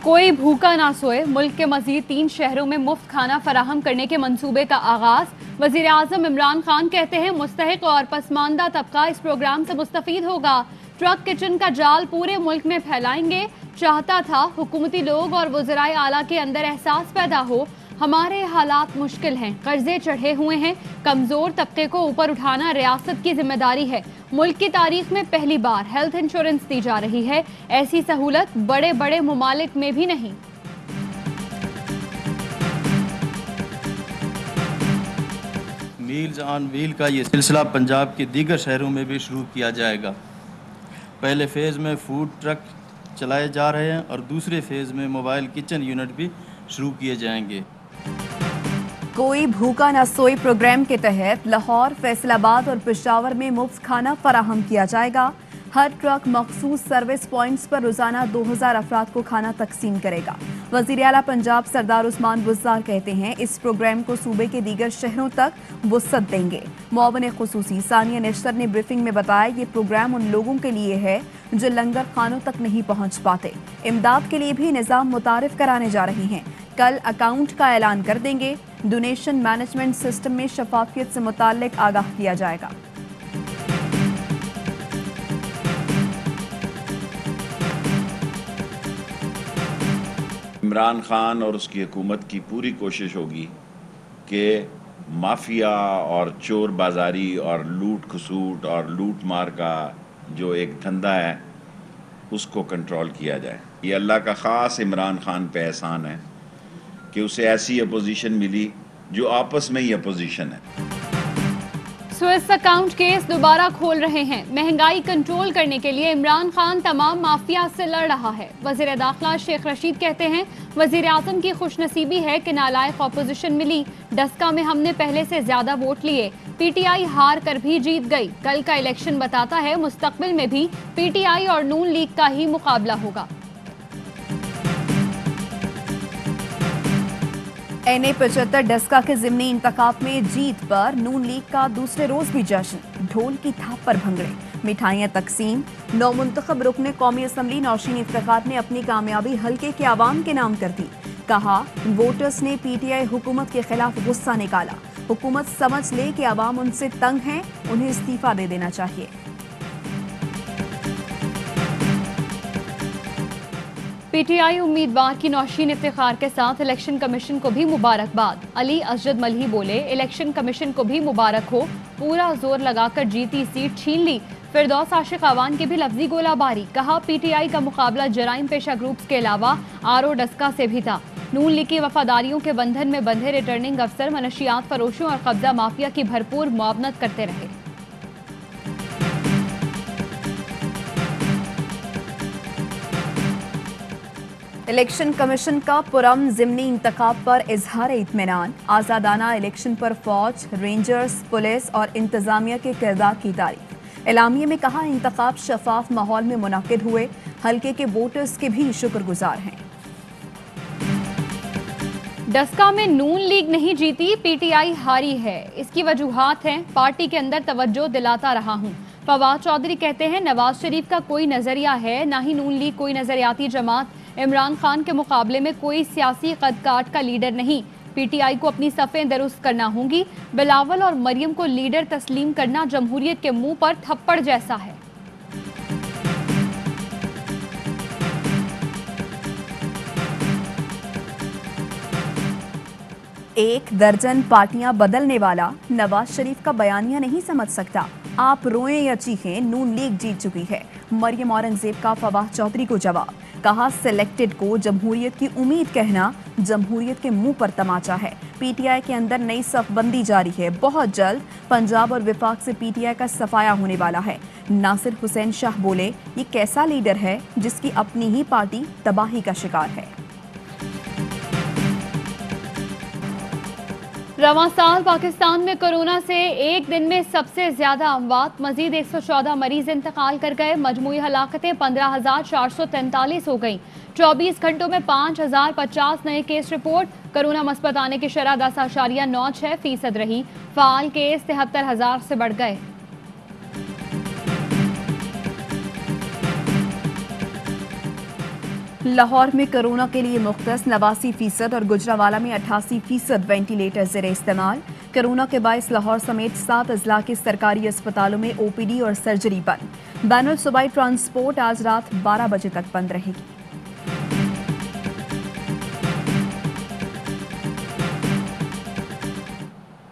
कोई भूखा ना सोए, मुल्क के मजीद 3 शहरों में मुफ्त खाना फराहम करने के मंसूबे का आगाज। वजीर आजम इमरान खान कहते हैं मुस्तहिक और पसमानदा तबका इस प्रोग्राम से मुस्तफीद होगा। ट्रक किचन का जाल पूरे मुल्क में फैलाएंगे। चाहता था हुकूमती लोग और वज़राए आला के अंदर एहसास पैदा हो, हमारे हालात मुश्किल हैं, कर्जे चढ़े हुए हैं, कमजोर तबके को ऊपर उठाना रियासत की जिम्मेदारी है। मुल्क की तारीख में पहली बार हेल्थ इंश्योरेंस दी जा रही है, ऐसी सहूलत बड़े बड़े मुमालिक में भी नहीं। मील्स ऑन व्हील का ये सिलसिला पंजाब के दीगर शहरों में भी शुरू किया जाएगा। पहले फेज़ में फूड ट्रक चलाए जा रहे हैं और दूसरे फेज़ में मोबाइल किचन यूनिट भी शुरू किए जाएंगे। कोई भूखा न सोए प्रोग्राम के तहत लाहौर, फैसलाबाद और पेशावर में मुफ्त खाना फराहम किया जाएगा। हर ट्रक मखसूस सर्विस पॉइंट्स पर रोजाना 2000 अफराद को खाना तकसीम करेगा। वज़ीर आला पंजाब सरदार उस्मान बुज़दार कहते हैं इस प्रोग्राम को सूबे के दीगर शहरों तक वुसअत देंगे। मुआविन खुसूसी सानिया नेशर ने ब्रीफिंग में बताया ये प्रोग्राम उन लोगों के लिए है जो लंगर खानों तक नहीं पहुँच पाते। इमदाद के लिए भी निज़ाम मुतारिफ कराने जा रहे हैं। कल अकाउंट का ऐलान कर देंगे। डोनेशन मैनेजमेंट सिस्टम में शफाफियत से मुताल्लिक आगाह किया जाएगा। इमरान खान और उसकी हुकूमत की पूरी कोशिश होगी कि माफिया और चोर बाजारी और लूट खसूट और लूट मार का जो एक धंधा है उसको कंट्रोल किया जाए। ये अल्लाह का ख़ास इमरान खान पे एहसान है कि उसे ऐसी अपोजिशन मिली जो आपस में ही अपोजिशन है। स्विस अकाउंट केस दोबारा खोल रहे हैं। महंगाई कंट्रोल करने के लिए इमरान खान तमाम माफिया से लड़ रहा है। वज़ीर दाखिला शेख रशीद कहते हैं वज़ीर आज़म की खुशनसीबी है कि नालायक अपोजिशन मिली। डस्का में हमने पहले से ज्यादा वोट लिए, पीटीआई हार कर भी जीत गई। कल का इलेक्शन बताता है मुस्तकबिल में भी पीटीआई और नून लीग का ही मुकाबला होगा। NA 75 डस्का के ज़िमनी इंतखाब में जीत पर नून लीग का दूसरे रोज भी जश्न। ढोल की थाप पर भंगड़े, मिठाइयाँ तकसीम। नौमुंतखब रुकने कौमी असम्बली नौशीन इफ्तिखार ने अपनी कामयाबी हल्के के आवाम के नाम कर दी। कहा वोटर्स ने पीटीआई हुकूमत के खिलाफ गुस्सा निकाला। हुकूमत समझ ले कि आवाम उनसे तंग है, उन्हें इस्तीफा दे देना चाहिए। पीटीआई उम्मीदवार की नौशीन इफ्तिखार के साथ इलेक्शन कमीशन को भी मुबारकबाद। अली असजद मलही बोले इलेक्शन कमीशन को भी मुबारक हो, पूरा जोर लगाकर जीती सीट छीन ली। फिरदौस आशिक अवान की भी लफ्जी गोलाबारी। कहा पीटीआई का मुकाबला जराइम पेशा ग्रुप्स के अलावा आरओ डस्का से भी था। नून लीग की वफादारियों के बंधन में बंधे रिटर्निंग अफसर मनशियात फरोशों और कब्जा माफिया की भरपूर मुआवनत करते रहे। इलेक्शन कमीशन का पुरम ज़िमनी इंतखाब पर इजहार इत्मीनान। आज़ादाना इलेक्शन पर फौज, रेंजर्स, पुलिस और इंतजामिया के किरदार की तारीफ। एलामिये में कहा इंतखाब शफाफ माहौल में मुनक्किद हुए, हल्के के वोटर्स के भी शुक्रगुजार हैं। डस्का में नून लीग नहीं जीती, पीटीआई हारी है। इसकी वजूहात हैं पार्टी के अंदर तवज्जो दिलाता रहा हूँ। फवाद चौधरी कहते हैं नवाज शरीफ का कोई नजरिया है, ना ही नून लीग कोई नजरियाती जमात। इमरान खान के मुकाबले में कोई सियासी कद-काट का लीडर नहीं। पीटीआई को अपनी सफ़ें दुरुस्त करना होंगी। बिलावल और मरियम को लीडर तस्लीम करना जमहूरियत के मुंह पर थप्पड़ जैसा है। एक दर्जन पार्टियां बदलने वाला नवाज शरीफ का बयानिया नहीं समझ सकता। आप रोएं या चीखें, नून लीग जीत चुकी है। मरियम औरंगजेब का फवाद चौधरी को जवाब। कहा सेलेक्टेड को जमहूरियत की उम्मीद कहना जमहूरियत के मुंह पर तमाचा है। पीटीआई के अंदर नई सफबंदी जारी है। बहुत जल्द पंजाब और विफाक से पीटीआई का सफाया होने वाला है। नासिर हुसैन शाह बोले ये कैसा लीडर है जिसकी अपनी ही पार्टी तबाही का शिकार है। रवां साल पाकिस्तान में कोरोना से एक दिन में सबसे ज्यादा अमवात, मजीद 114 मरीज इंतकाल कर गए। मजमूई हलाकतें 15,443 हो गईं। 24 घंटों में 5,050 नए केस रिपोर्ट। कोरोना मस्बत आने की शरह 10.96% रही। फाल केस 73,000 से बढ़ गए। लाहौर में कोरोना के लिए मुख्तस 89% और गुजरावाला में 88% वेंटिलेटर ज़ेरे इस्तेमाल। कोरोना के बायस लाहौर समेत 7 अजला के सरकारी अस्पतालों में ओपीडी और सर्जरी बंद। बैनुल सूबाई ट्रांसपोर्ट आज रात 12 बजे तक बंद रहेगी।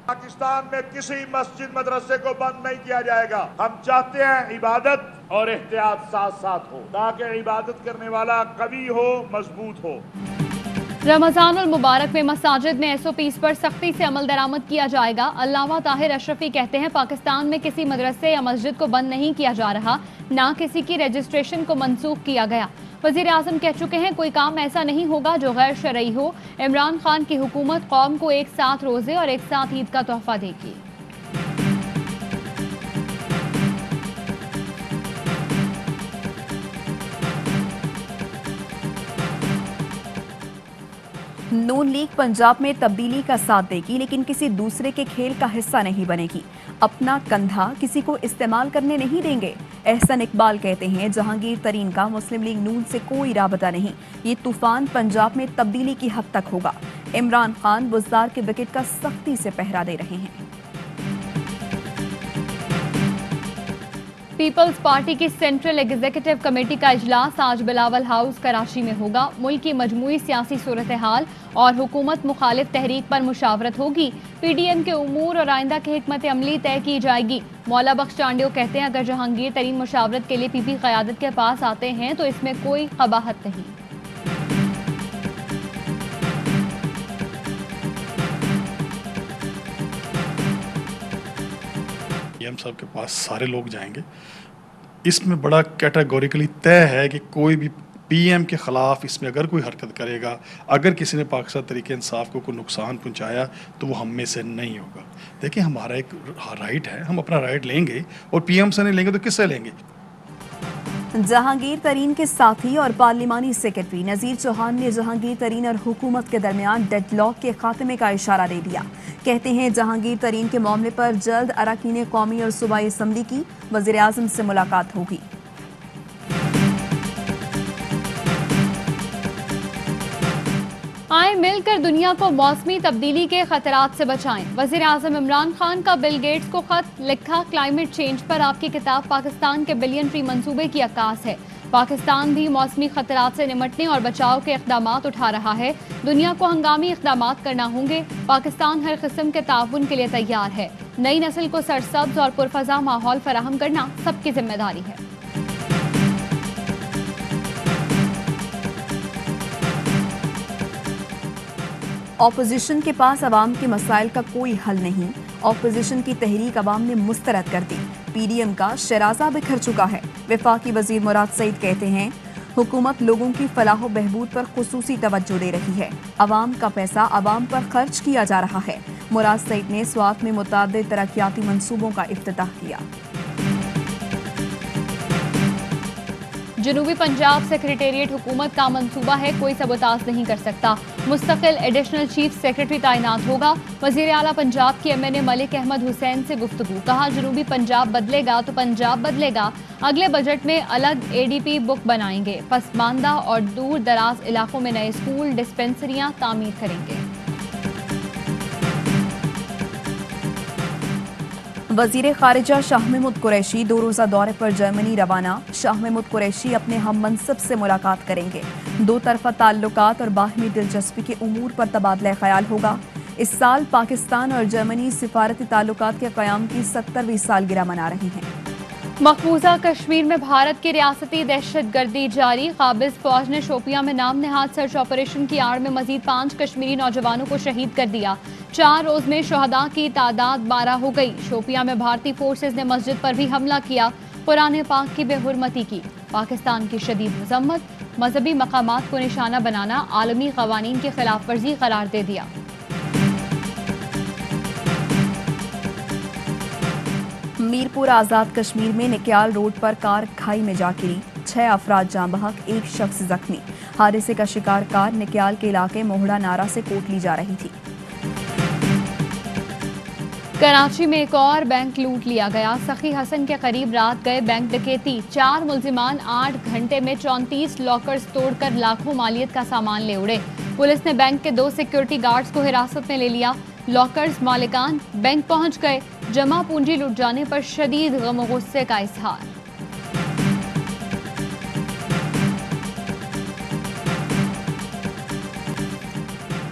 पाकिस्तान में किसी मस्जिद मदरसे को बंद नहीं किया जाएगा। हम चाहते हैं इबादत और एहतियात साथ साथ हो, ताकि इबादत करने वाला कवी हो, मजबूत हो। रमजान उल मुबारक में मसाजिद में SOPs पर सख्ती से अमल दरामद किया जाएगा। अल्लामा ताहिर अशरफी कहते हैं पाकिस्तान में किसी मदरसे या मस्जिद को बंद नहीं किया जा रहा, ना किसी की रजिस्ट्रेशन को मनसूख किया गया। वज़ीर आज़म कह चुके हैं कोई काम ऐसा नहीं होगा जो गैर शरई हो। इमरान खान की हुकूमत कौम को एक साथ रोज़े और एक साथ ईद का तोहफा देगी। नून लीग पंजाब में तब्दीली का साथ देगी, लेकिन किसी दूसरे के खेल का हिस्सा नहीं बनेगी। अपना कंधा किसी को इस्तेमाल करने नहीं देंगे। एहसन इकबाल कहते हैं जहांगीर तरीन का मुस्लिम लीग नून से कोई राबता नहीं। ये तूफान पंजाब में तब्दीली की हद तक होगा। इमरान खान बुज़दार के विकेट का सख्ती से पहरा दे रहे हैं। पीपल्स पार्टी की सेंट्रल एग्जीक्यूटिव कमेटी का इजलास आज बिलावल हाउस कराची में होगा। मुल्क की मजमूई सियासी सूरत हाल और हुकूमत मुखालिफ तहरीक पर मुशावरत होगी। PDM के उमूर और आइंदा की हिकमत अमली तय की जाएगी। मौला बख्श चांडियो कहते हैं अगर जहांगीर तरीन मुशावरत के लिए PP क़यादत के पास आते हैं तो इसमें कोई कबाहत नहीं। PM साहब के पास सारे लोग जाएंगे। इसमें बड़ा कैटेगोरिकली तय है कि कोई भी PM के ख़िलाफ़ इसमें अगर कोई हरकत करेगा, अगर किसी ने पाकिस्तान तरीके इंसाफ को कोई नुकसान पहुंचाया तो वो हम में से नहीं होगा। देखिए हमारा एक राइट है, हम अपना राइट लेंगे और PM से नहीं लेंगे तो किससे लेंगे। जहांगीर तरीन के साथी और पार्लिमानी सेक्रेटरी नज़ीर चौहान ने जहांगीर तरीन और हुकूमत के दरमियान डेडलॉक के खात्मे का इशारा दे दिया। कहते हैं जहांगीर तरीन के मामले पर जल्द अरकान कौमी और सूबाई असम्बली की वज़ीर आज़म से मुलाकात होगी। आए मिलकर दुनिया को मौसमी तब्दीली के खतरात से बचाएं। वज़ीर आज़म इमरान खान का बिल गेट्स को खत लिखा। क्लाइमेट चेंज पर आपकी किताब पाकिस्तान के बिलियन ट्री मंसूबे की अक्कास है। पाकिस्तान भी मौसमी खतरात से निमटने और बचाव के इक़दामात उठा रहा है। दुनिया को हंगामी इक़दामात करना होंगे। पाकिस्तान हर किस्म के ताउन के लिए तैयार है। नई नस्ल को सरसब्ज और पुरफज़ा माहौल फराहम करना सबकी जिम्मेदारी है। ऑपोजिशन के पास अवाम के मसाइल का कोई हल नहीं। ऑपोजिशन की तहरीक अवाम ने मुस्तरद कर दी। PDM का शराजा बिखर चुका है। वफाकी वजीर मुराद सईद कहते हैं हुकूमत लोगों की फलाह बहबूद पर खुसूसी तवज्जो दे रही है। अवाम का पैसा अवाम पर खर्च किया जा रहा है। मुराद सईद ने स्वात में मुतअद्दिद तरक्याती मंसूबों का इफ्तिताह किया। जनूबी पंजाब सेक्रेटेरिएट हुकूमत का मंसूबा है, कोई सबोताज नहीं कर सकता। मुस्तकिल एडिशनल चीफ सेक्रेटरी तैनात होगा। वजीर आला पंजाब की MNA मलिक अहमद हुसैन से गुफ्तगू। कहा जनूबी पंजाब बदलेगा तो पंजाब बदलेगा। अगले बजट में अलग ADP बुक बनाएंगे। पसमानदा और दूर दराज इलाकों में नए स्कूल डिस्पेंसरियां तामीर करेंगे। वजीर खारिजा शाह महमूद कुरैशी 2 रोज़ा दौरे पर जर्मनी रवाना। शाह महमूद कुरैशी अपने हम मनसब से मुलाकात करेंगे। 2 तरफा ताल्लुकात और बाहमी दिलचस्पी के उमूर पर तबादला ख्याल होगा। इस साल पाकिस्तान और जर्मनी सिफारती ताल्लुकात के क़याम की 70वीं सालगिरह मना रही हैं। मकबूजा कश्मीर में भारत की रियासती दहशतगर्दी जारी। काबिज फौज ने शोपियां में नाम नहाद सर्च ऑपरेशन की आड़ में मजीद 5 कश्मीरी नौजवानों को शहीद कर दिया। 4 रोज में शहदा की तादाद 12 हो गई। शोपियां में भारतीय फोर्सेज ने मस्जिद पर भी हमला किया। कुरान पाक की बेहुरमती की। पाकिस्तान की शदीद मजम्मत। मजहबी मकामात को निशाना बनाना आलमी कवानीन की खिलाफ वर्जी करार दे दिया। मीरपुर आज़ाद कश्मीर में निक्याल रोड पर कार खाई में जा गिरी। 6 अफराद जाँ बहक, 1 शख्स जख्मी। हादसे का शिकार कार निक्याल के इलाके मोहड़ा नारा से कोटली जा रही थी। कराची में एक और बैंक लूट लिया गया। सखी हसन के करीब रात गए बैंक डकैती। 4 मुल्जिमान 8 घंटे में 34 लॉकर्स तोड़कर लाखों मालियत का सामान ले उड़े। पुलिस ने बैंक के 2 सिक्योरिटी गार्ड्स को हिरासत में ले लिया। लॉकर्स मालिकान बैंक पहुंच गए। जमा पूंजी लुट जाने पर शदीद गम और गुस्से का इजहार।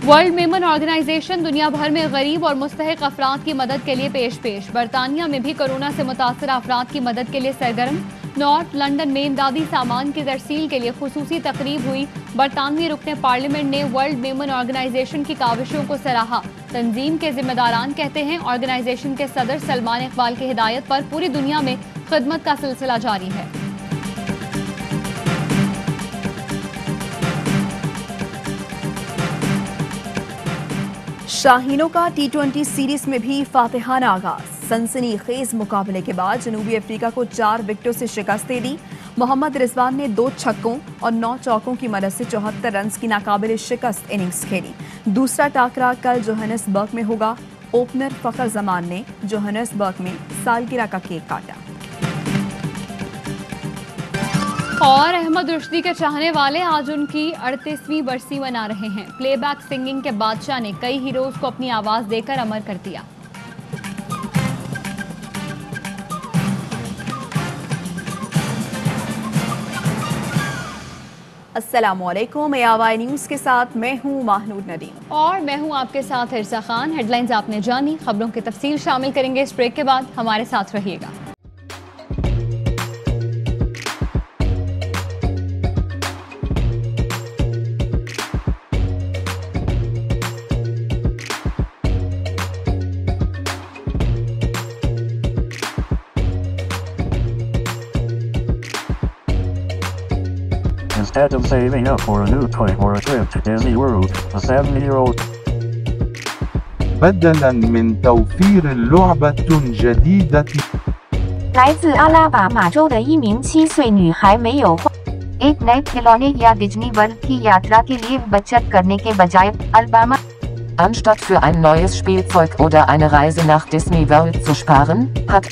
वर्ल्ड मेमन ऑर्गेनाइजेशन दुनिया भर में गरीब और मुस्तहिक अफराद की मदद के लिए पेश। बरतानिया में भी कोरोना से मुतासर अफराद की मदद के लिए सरगर्म। नॉर्थ लंदन में इमदादी सामान की तरसील के लिए खुसूसी तकरीब हुई। बरतानवी रुकने पार्लियामेंट ने वर्ल्ड मेमन ऑर्गेनाइजेशन की काविशों को सराहा। तंजीम के जिम्मेदारान कहते हैं ऑर्गेनाइजेशन के सदर सलमान इकबाल की हिदायत पर पूरी दुनिया में खिदमत का सिलसिला जारी है। शाहीनों का T20 सीरीज में भी फातिहाना आगाज। सनसनीखेज मुकाबले के बाद जनूबी अफ्रीका को 4 विकेटों से शिकस्त दे दी। मोहम्मद रिजवान ने 2 छक्कों और 9 चौकों की मदद से 74 रन की नाकाबिले शिकस्त इनिंग्स खेली। दूसरा टाकरा कल जोहानिसबर्ग में होगा। ओपनर फखर जमान ने जोहानिसबर्ग में सालगिरह का केक काटा। और अहमद रुश्दी के चाहने वाले आज उनकी 38वीं बरसी मना रहे हैं। प्लेबैक सिंगिंग के बादशाह ने कई हीरोज को अपनी आवाज देकर अमर कर दिया। अस्सलामुअलैकुम, ARY न्यूज़ के साथ मैं हूँ महनूद नदीम और मैं हूँ आपके साथ हिरसा खान। हेडलाइंस आपने जानी, खबरों की तफसील शामिल करेंगे इस ब्रेक के बाद। हमारे साथ रहिएगा। Instead of saving up for a new toy or a trip to Disney World, a 70-year-old بدلاً من توفير لعبة جديدة 来自阿拉巴马州的一名7岁女孩没有花 एक नए खिलौने या डिज्नी वर्ल्ड की यात्रा के लिए बचत करने के बजाय Alabama Anstatt für ein neues Spielzeug oder eine Reise nach Disney World zu sparen, hat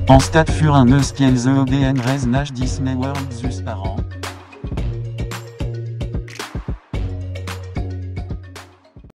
Anstatt für un neues Spielzeug oder eine Reise nach Disney World zu sparen